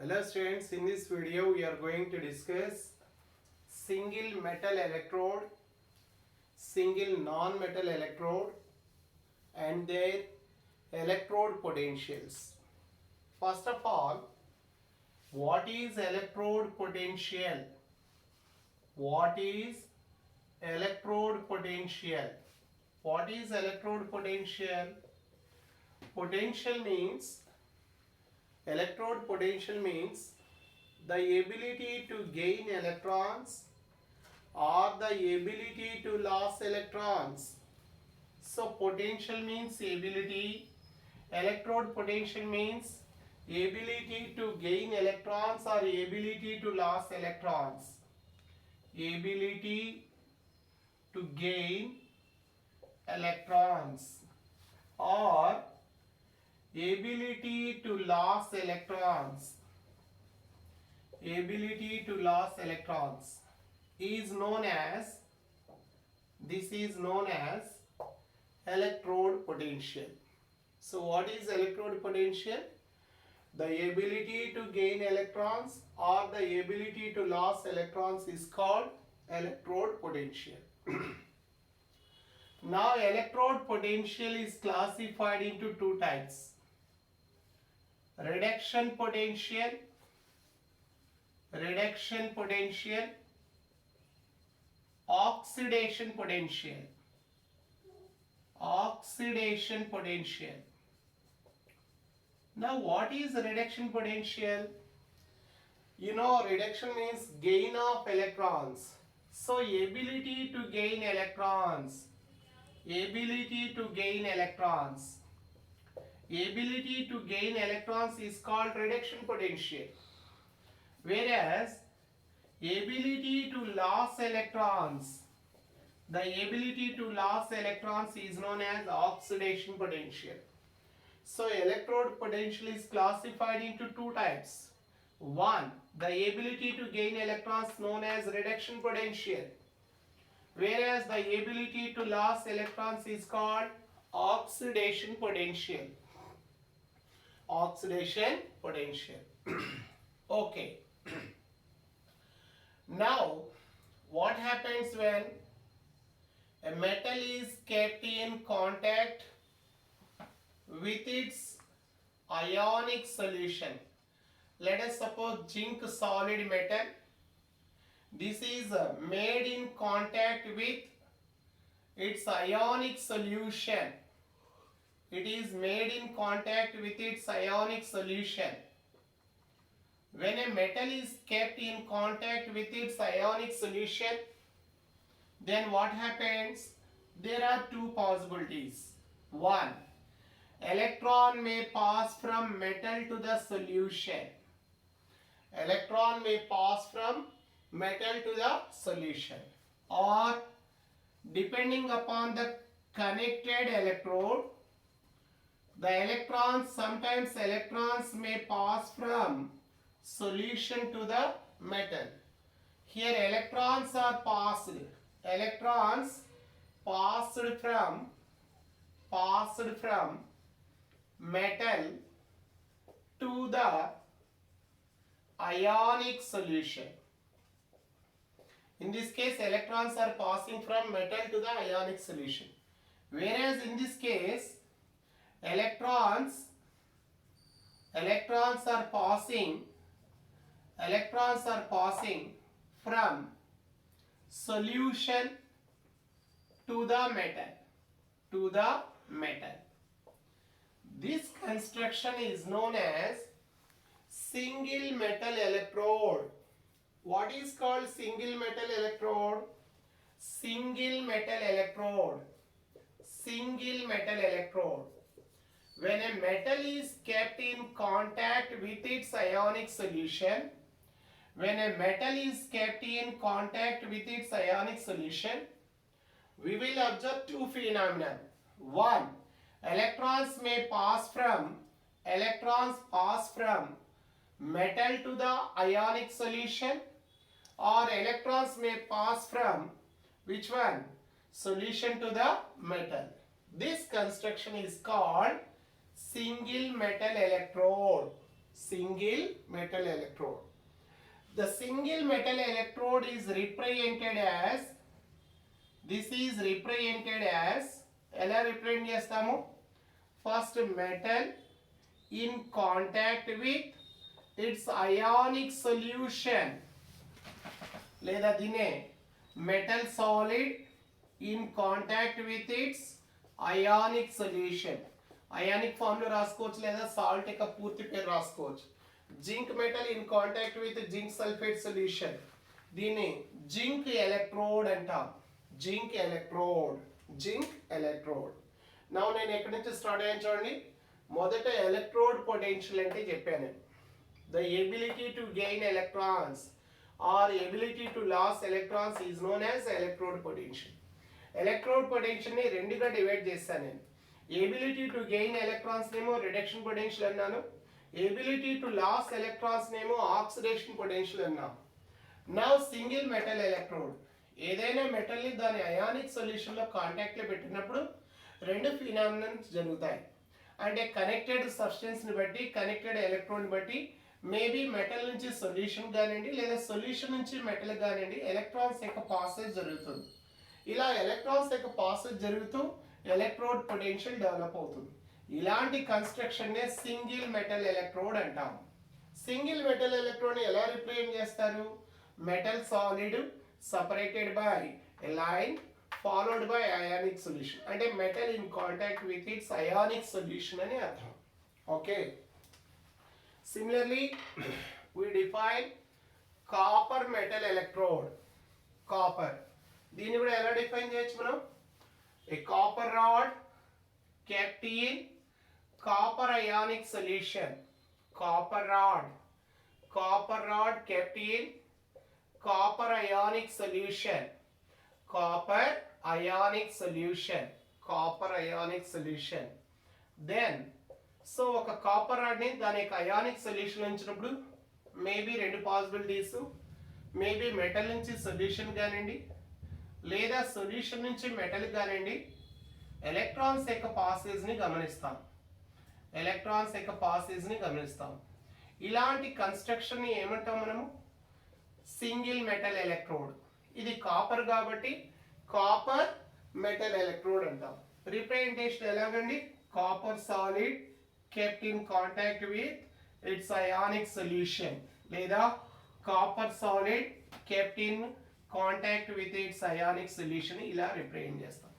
Hello students, in this video we are going to discuss single metal electrode, single non-metal electrode and their electrode potentials. First of all, what is electrode potential? What is electrode potential? What is electrode potential? Electrode potential means the ability to gain electrons or the ability to lose electrons. So potential means ability, electrode potential means ability to gain electrons or ability to lose electrons. Ability to gain electrons or ability to lose electrons. Ability to lose electrons is known as electrode potential. So what is electrode potential? The ability to gain electrons or the ability to lose electrons is called electrode potential. Now electrode potential is classified into two types: reduction potential, oxidation potential. Now what is reduction potential? You know, reduction means gain of electrons. So ability to gain electrons is called reduction potential, whereas ability to lose electrons is known as oxidation potential. So electrode potential is classified into two types. One, the ability to gain electrons known as reduction potential, whereas the ability to lose electrons is called oxidation potential. Okay. Now, what happens when a metal is kept in contact with its ionic solution? Let us suppose zinc solid metal. This is made in contact with its ionic solution. It is made in contact with its ionic solution. When a metal is kept in contact with its ionic solution, then what happens? There are two possibilities. One, electron may pass from metal to the solution. Or depending upon the connected electrode, sometimes electrons may pass from solution to the metal. Here electrons are passed from metal to the ionic solution. In this case, electrons are passing from metal to the ionic solution. Whereas in this case, electrons are passing from solution to the metal. This construction is known as single metal electrode. What is called single metal electrode? When a metal is kept in contact with its ionic solution, we will observe two phenomena. One, electrons pass from metal to the ionic solution, or electrons may pass from which one? Solution to the metal. This construction is called single metal electrode. single metal electrode. The single metal electrode is represented as, this is represented as, ఎలా represent చేస్తాము, first metal in contact with its ionic solution, లేదా దీనే metal solid in contact with its ionic solution. Ionic form లో రాసుకోవచ్చు, లేదా salt యొక్క పూర్తి పేరు రాసుకోవచ్చు. Zinc metal in contact with zinc sulphate solution, దీన్ని జింక్ ఎలక్ట్రోడ్ అంటాం. Zinc electrode, zinc electrode. Now నేను ఎక్కడి నుంచి స్టార్ట్ అయ్యాను చూడండి. మొదట ఎలక్ట్రోడ్ పొటెన్షియల్ అంటే చెప్పాను. The ability to gain electrons or ability to lose electrons is known as electrode potential. Electrode potential ని రెండుగా డివైడ్ చేశాను నేను. ఎబిలిటీ టు గెయిన్ ఎలక్ట్రాన్స్ నేమో రిడక్షన్ పొటెన్షియల్ అన్నాను, ఎబిలిటీ టు లాస్ ఎలక్ట్రాన్స్ నేమో ఆక్సిడేషన్ పొటెన్షియల్ అన్నాం. నౌ సింగిల్ మెటల్ ఎలక్ట్రోడ్, ఏదైనా metal ని దాని అయానిక్ సొల్యూషన్ లో కాంటాక్ట్ లో పెట్టినప్పుడు రెండు ఫినామినన్స్ జరుగుతాయి. అంటే కనెక్టెడ్ సబ్స్టెన్స్ ని బట్టి, కనెక్టెడ్ ఎలక్ట్రోడ్ ని బట్టి మేబీ మెటల్ నుంచి సొల్యూషన్ కానివ్వండి, లేదా సొల్యూషన్ నుంచి మెటల్ కానివ్వండి, ఎలక్ట్రాన్స్ యొక్క పాసేజ్ జరుగుతుంది. ఇలా ఎలక్ట్రాన్స్ యొక్క పాసేజ్ జరుగుతూ ఎలక్ట్రోడ్ పొటెన్షియల్ డెవలప్ అవుతుంది. ఇలాంటి కన్స్ట్రక్షన్ నే సింగిల్ మెటల్ ఎలక్ట్రోడ్ అంటాం. సింగిల్ మెటల్ ఎలక్ట్రోడ్ ని ఎలా రిప్రజెంట్ చేస్తారు? Metal solid separated by a line followed by ionic solution. అంటే metal in contact with its ionic solution అని అర్థం. Okay, similarly we define copper metal electrode. Copper, దీన్ని కూడా ఎలా డిఫైన్ చేయొచ్చు మనం? a copper rod kept in copper ionic solution. Copper rod kept in copper ionic solution. Copper ionic solution. Copper ionic solution. Then so ఒక copper rod ని దాని యొక్క ionic solution ఉంచినప్పుడు మేబీ రెండు పాసిబిలిటీస్, మేబీ మెటల్ నుంచి solution కానివ్వండి, లేదా solution నుంచి మెటల్ కానివ్వండి, ఎలక్ట్రాన్స్ యొక్క పాసేజ్ ని గమనిస్తాం. ఎలక్ట్రాన్స్ యొక్క పాసేజ్ ని గమనిస్తాం. ఇలాంటి కన్స్ట్రక్షన్ ని ఏమంటాం మనము? Single metal electrode. ఇది కాపర్ కాబట్టి కాపర్ మెటల్ ఎలక్ట్రోడ్ అంటాం. రిప్రజెంటేషన్ ఎలాగండి? Copper solid kept in contact with its ionic solution, లేదా copper solid kept in contact with its ionic solution, ఇలా రిప్రజెంట్ చేస్తాం.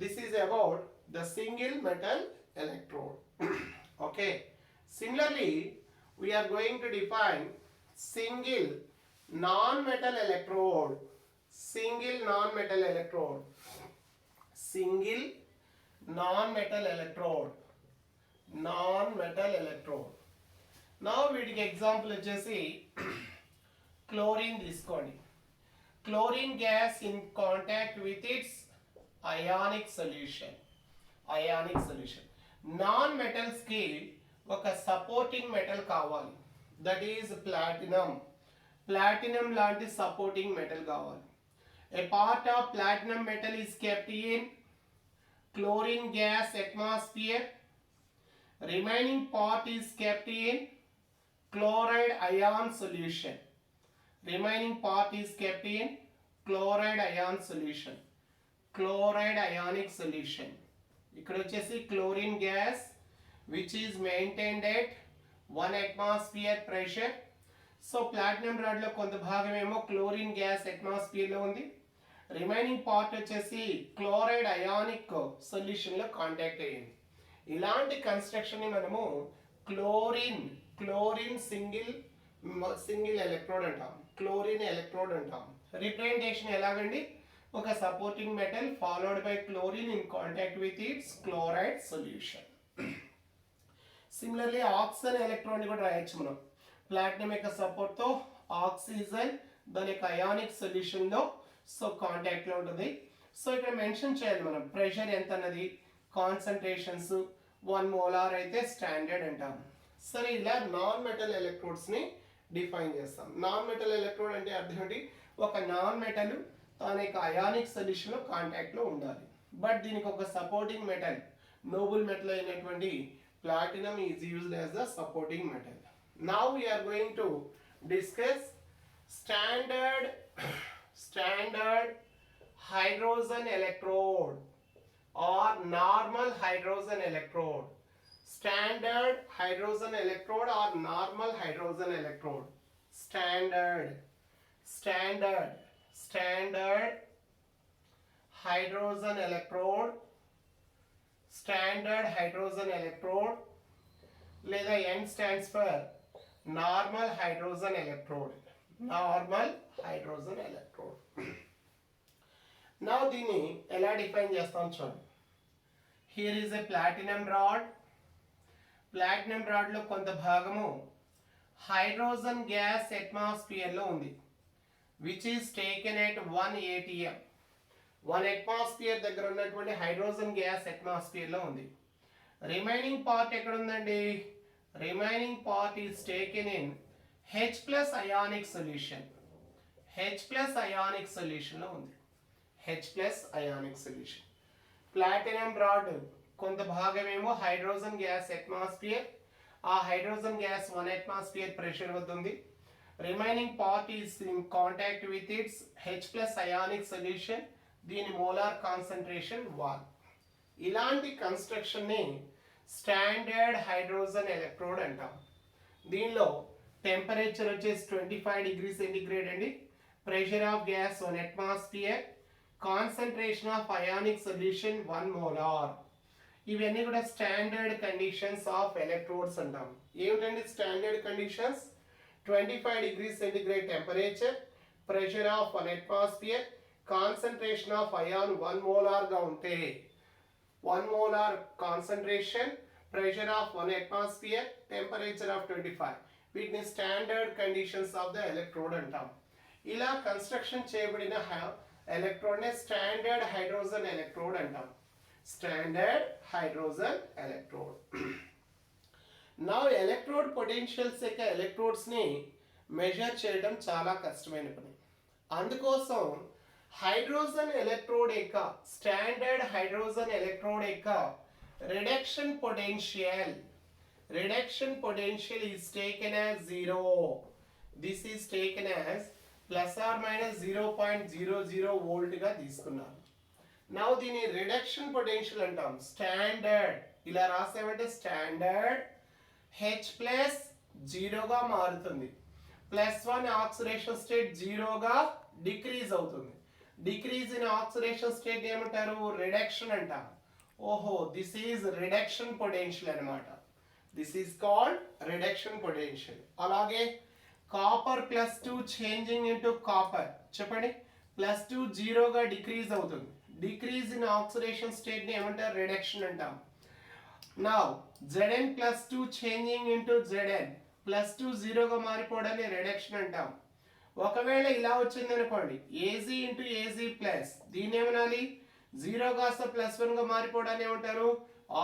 This is about the single metal electrode. Okay, similarly we are going to define single non-metal electrode. Single non-metal electrode. Single non-metal electrode. Non-metal electrode. Now వీటికి example వచ్చేసి chlorine తీసుకోండి. Chlorine gas in contact with its ionic solution. Ionic solution. Non metals కి ఒక supporting metal కావాలి, that is platinum. Platinum లాంటి supporting metal కావాలి. A part of platinum metal is kept in chlorine gas atmosphere. Remaining part is kept in chloride ion solution. Remaining part is kept in chloride ion solution. Chloride ionic solution. ఇక్కడ వచ్చేసి chlorine gas which is maintained at 1 atmosphere pressure. So platinum rod లో కొంత భాగం ఏమో chlorine gas atmosphere లో ఉంది, remaining part వచ్చేసి chloride ionic solution లో కాంటాక్ట్ అయ్యింది. ఇలాంటి కన్స్ట్రక్షన్ ని మనము క్లోరిన్ సింగిల్ ఎలక్ట్రోడ్ అంటాం. క్లోరిన్ ఎలక్ట్రోడ్ అంటాం. రిప్రజెంటేషన్ ఎలాగండి? ఒక supporting metal followed by chlorine in contact with it's chloride solution. Similarly oxygen electrode ని కూడా రాయొచ్చు మనం. ప్లాటినం యొక్క సపోర్ట్ తో ఆక్సిజన్ దాని యొక్క అయానిక్ సొల్యూషన్ లో సో కాంటాక్ట్ లో ఉంటుంది. సో ఇక్కడ మెన్షన్ చేయాలి మనం ప్రెషర్ ఎంత అన్నది, కాన్సంట్రేషన్స్ 1 మోలార్ అయితే స్టాండర్డ్ అంటాం. సరే, ఇలా నాన్ మెటల్ ఎలక్ట్రోడ్స్ ని డిఫైన్ చేస్తాం. నాన్ మెటల్ ఎలక్ట్రోడ్ అంటే అర్థం ఏంటి? ఒక నాన్ మెటల్ దాని యొక్క అయానిక్ సొల్యూషన్ లో కాంటాక్ట్ లో ఉండాలి. బట్ దీనికి ఒక సపోర్టింగ్ మెటల్, నోబుల్ మెటల్ అయినటువంటి platinum is used as the supporting metal. Now we are going to discuss standard hydrogen electrode or normal hydrogen electrode. Standard hydrogen electrode or normal hydrogen electrode. Standard hydrogen electrode, standard hydrogen electrode, లేదా N stands for normal hydrogen electrode. Normal hydrogen electrode. Now దీన్ని ఎలా define చేస్తాం చూడండి. Here is a platinum rod. Platinum rod లో కొంత భాగము hydrogen gas atmosphere లో ఉంది, which is taken at 1 atm. 1 atmosphere దగ్గర ఉన్నటువంటి హైడ్రోజన్ గ్యాస్ అట్మాస్ఫియర్ లో ఉంది. రిమైనింగ్ పార్ట్ ఎక్కడ ఉందండి? Remaining part is taken in H plus ionic solution. H plus ionic solution లో ఉంది. H plus ionic solution. Platinum rod కొంత భాగమేమో హైడ్రోజన్ గ్యాస్ అట్మాస్ఫియర్, ఆ హైడ్రోజన్ గ్యాస్ 1 atmosphere ప్రెషర్ వద్ద ఉంది. Remaining part is in contact with it's H plus ionic solution. దీని molar concentration 1. ఇలాంటి construction ని standard hydrogen electrode అంటాం. దీనిలో టెంపరేచర్ వచ్చేసి 25 డిగ్రీ సెంటిగ్రేడ్ అండి. Pressure of gas 1 atmosphere, concentration of ionic solution 1 molar. ఇవన్నీ కూడా స్టాండర్డ్ కండిషన్స్ ఆఫ్ ఎలక్ట్రోడ్స్ అంటాం. ఏమిటండి standard conditions? 25 degree centigrade temperature, pressure of 1 atmosphere, concentration of ion 1 molar గా ఉంటే 1 molar concentration, pressure of 1 atmosphere, temperature of 25. వీటిని standard conditions of the electrode అంటాం. ఇలా construction చేయబడిన ఎలక్ట్రోడ్ నే స్టాండర్డ్ హైడ్రోజన్ ఎలక్ట్రోడ్ అంటాం. Standard hydrogen electrode. నా electrode potentials యొక్క ఎలక్ట్రోడ్స్ ని మెజర్ చేయడం చాలా కష్టమైన పని. అందుకోసం హైడ్రోజన్ ఎలక్ట్రోడ్ యొక్క స్టాండర్డ్ హైడ్రోజన్ ఎలక్ట్రోడ్ యొక్క reduction potential is taken as 0. This is taken as plus or minus 0.00 volt గా తీసుకున్నాను. Now దీని రిడక్షన్ పొటెన్షియల్ అంటాం. స్టాండర్డ్ ఇలా రాసామంటే స్టాండర్డ్ H ప్లస్ 0గా మారుతుంది. +1 ఆక్సిడేషన్ స్టేట్ 0గా డిక్రీజ్ అవుతుంది. డిక్రీజ్ ఇన్ ఆక్సిడేషన్ స్టేట్ ఏమంటారు? రిడక్షన్ అంటాం. ఓహో, దిస్ ఈజ్ రిడక్షన్ పొటెన్షియల్ అన్నమాట. This is called reduction potential. అలాగే కాపర్ +2 చేంజింగ్ ఇంటూ కాపర్, చెప్పండి. +2 0గా డిక్రీజ్ అవుతుంది. డిక్రీజ్ ఇన్ ఆక్సిడేషన్ స్టేట్ ని ఏమంటారు? రిడక్షన్ అంటాం. Now Zn +2 changing into Zn, +2 0గా మారిపోవడాన్ని రిడక్షన్ అంటాం. ఒకవేళ ఇలా వచ్చింది అనుకోండి, Ag ఇంటూ Ag ప్లస్, దీన్ని ఏమనాలి? 0 కాస్త +1 గా మారిపోవడాన్ని ఏమంటారు?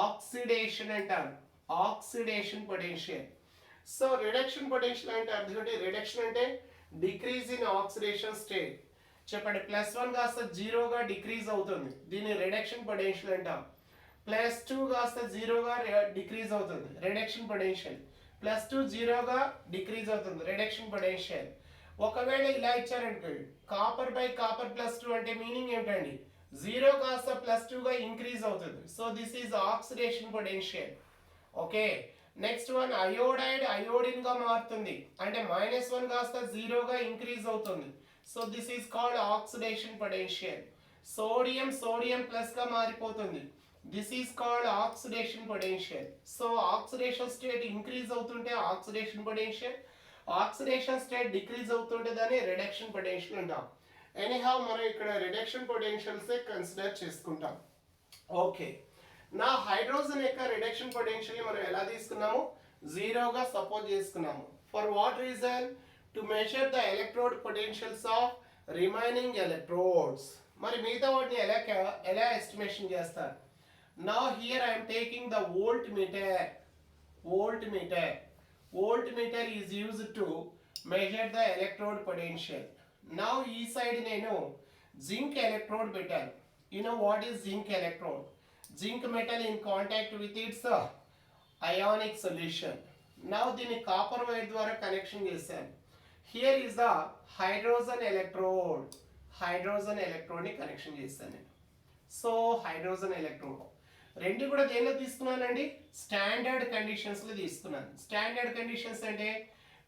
ఆక్సిడేషన్ అంటారు. Oxidation potential. So reduction potential అంటే అర్థం ఏంటి? రిడక్షన్ అంటే డిక్రీజ్ ఇన్ ఆక్సిడేషన్ స్టేట్. చెప్పండి, +1 కాస్త 0గా డిక్రీజ్ అవుతుంది, దీన్ని రిడక్షన్ పొటెన్షియల్ అంటాం. +2 కాస్త 0గా డిక్రీజ్ అవుతుంది, రిడక్షన్ పొటెన్షియల్. +2 0గా డిక్రీజ్ అవుతుంది, రిడక్షన్ పొటెన్షియల్. ఒకవేళ ఇలా ఇచ్చారనుకోండి, కాపర్ బై కాపర్ +2 అంటే మీనింగ్ ఏంటండి? 0 కాస్త +2గా ఇంక్రీజ్ అవుతుంది. So this is oxidation potential. Okay, next one iodide iodine గా మారుతుంది, అంటే -1 కాస్త 0గా ఇంక్రీజ్ అవుతుంది. So this is called oxidation potential. Sodium plus గా మారిపోతుంది, this is called oxidation potential. So oxidation state increase అవుతుంటే oxidation potential, oxidation state decrease అవుతుంటే దాన్ని రిడక్షన్ పొటెన్షియల్ అంటాం. ఎనీహౌ మనం ఇక్కడ రిడక్షన్ పొటెన్షియల్స్ కన్సిడర్ చేసుకుంటాం. ఓకే, నా హైడ్రోజన్ యొక్క రిడక్షన్ పొటెన్షియల్ మనం ఎలా తీసుకున్నాము? 0గా సపోజ్ చేసుకున్నాము. For what reason? To measure the electrode potentials of remaining electrodes. మరి మిగతా వాటిని ఎలా ఎస్టిమేషన్ చేస్తారు? నా here I'm taking the volt meter. Voltmeter is used to measure the electrode potential. Now ఈ సైడ్ నేను జింక్ ఎలక్ట్రోడ్ పెట్టాను. You know what is zinc electrode? Zinc metal in contact with its ionic solution. Now దీన్ని copper wire ద్వారా connection చేశాను. Here is the hydrogen electrode ని connection చేశాను నేను. So hydrogen electrode రెండు కూడా దేనిలో తీసుకున్నానండి, స్టాండర్డ్ కండిషన్స్ లో తీసుకున్నాను. స్టాండర్డ్ కండిషన్స్ అంటే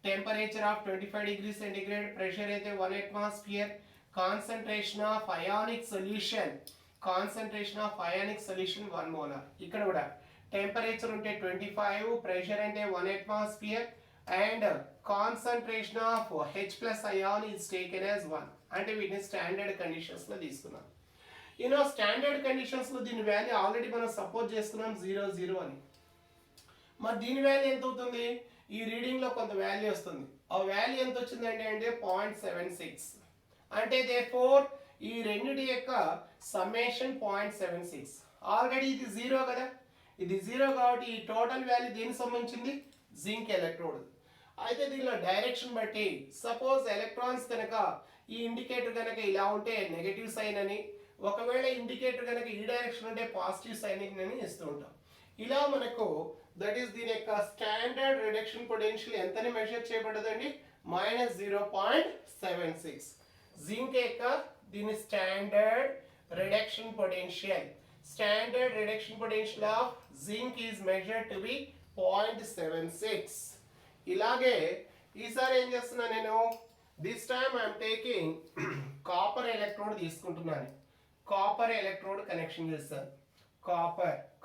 temperature of 25 degrees centigrade, pressure అయితే 1 atmosphere, concentration of ionic solution 1 molar. ఇక్కడ కూడా టెంపరేచర్ ఉంటే 25, ప్రెషర్ అంటే 1 atmosphere and concentration of H+ ion is taken as 1. అంటే వీటిని స్టాండర్డ్ కండిషన్స్ లో తీసుకున్నాం. స్టాండర్డ్ కండిషన్స్ లో దీని వాల్యూ ఆల్రెడీ మనం సపోజ్ చేసుకున్నాం 0 అని. మరి దీని వాల్యూ ఎంత అవుతుంది, ఈ రీడింగ్ లో కొంత వాల్యూ వస్తుంది. ఆ వాల్యూ ఎంత వచ్చిందంటే 0.76. అంటే therefore ఈ రెండిటి యొక్క సమ్మేషన్ 0.76. ఆల్రెడీ ఇది 0 కదా, ఇది 0 కాబట్టి ఈ టోటల్ వాల్యూ దేనికి సంబంధించింది, జింక్ ఎలక్ట్రోడ్. అయితే దీనిలో డైరెక్షన్ బట్టి సపోజ్ ఎలక్ట్రాన్స్ కనుక ఈ ఇండికేటర్ కనుక ఇలా ఉంటే నెగటివ్ సైన్ అని, ఒకవేళ ఇండికేటర్ కనుక ఈ డైరెక్షన్ ఉంటే పాజిటివ్ సైన్ అని ఇస్తూ ఉంటాం. ఇలా మనకు దట్ ఈస్ దీని యొక్క స్టాండర్డ్ రిడక్షన్ పొటెన్షియల్ ఎంతని మెజర్ చేయబడ్డదండి, -0.76. జింక్ యొక్క దీని standard reduction potential of zinc is measured to be 0.76. ఇలాగే ఈసారి ఏం చేస్తున్నా నేను, this time I'm taking copper electrode తీసుకుంటున్నాను. కాపర్ ఎలక్ట్రోడ్ కనెక్షన్ చేస్తాను.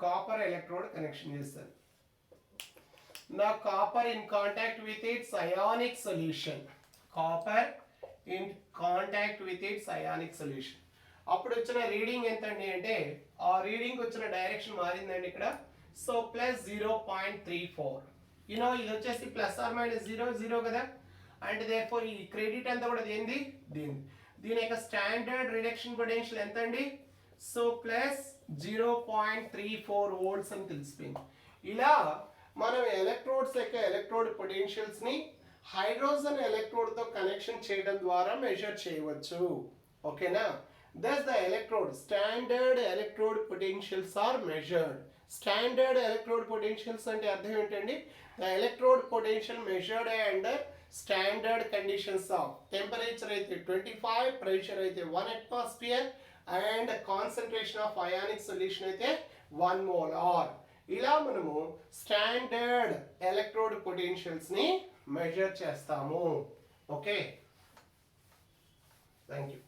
కాపర్ ఎలక్ట్రోడ్ కనెక్షన్ చేస్తాను. నా copper in contact with its ionic solution. అప్పుడు వచ్చిన రీడింగ్ ఎంతండి అంటే, ఆ రీడింగ్ వచ్చిన డైరెక్షన్ మారిందండి ఇక్కడ. సో +0.34. ఇది వచ్చేసి ±0 కదా. అంటే therefore ఈ క్రెడిట్ అంతా కూడా ఏంది, దీని యొక్క స్టాండర్డ్ రిడక్షన్ పొటెన్షియల్ ఎంత అండి, సో +0.34 volts అని తెలిసిపోయింది. ఇలా మనం ఎలక్ట్రోడ్స్ యొక్క ఎలక్ట్రోడ్ పొటెన్షియల్స్ ని హైడ్రోజన్ ఎలక్ట్రోడ్ తో కనెక్షన్ చేయడం ద్వారా మెజర్ చేయవచ్చు. ఓకేనా. thus the electrode standard electrode potentials are measured. Standard electrode potentials అంటే అర్థం ఏంటండి, the electrode potential measured under standard conditions of temperature అయితే 25, ప్రెషర్ అయితే 1 atmosphere and concentration of ionic solution అయితే 1 molar. ఇలా మనము స్టాండర్డ్ ఎలక్ట్రోడ్ పొటెన్షియల్స్ ని measure చేస్తాము. Okay, thank you.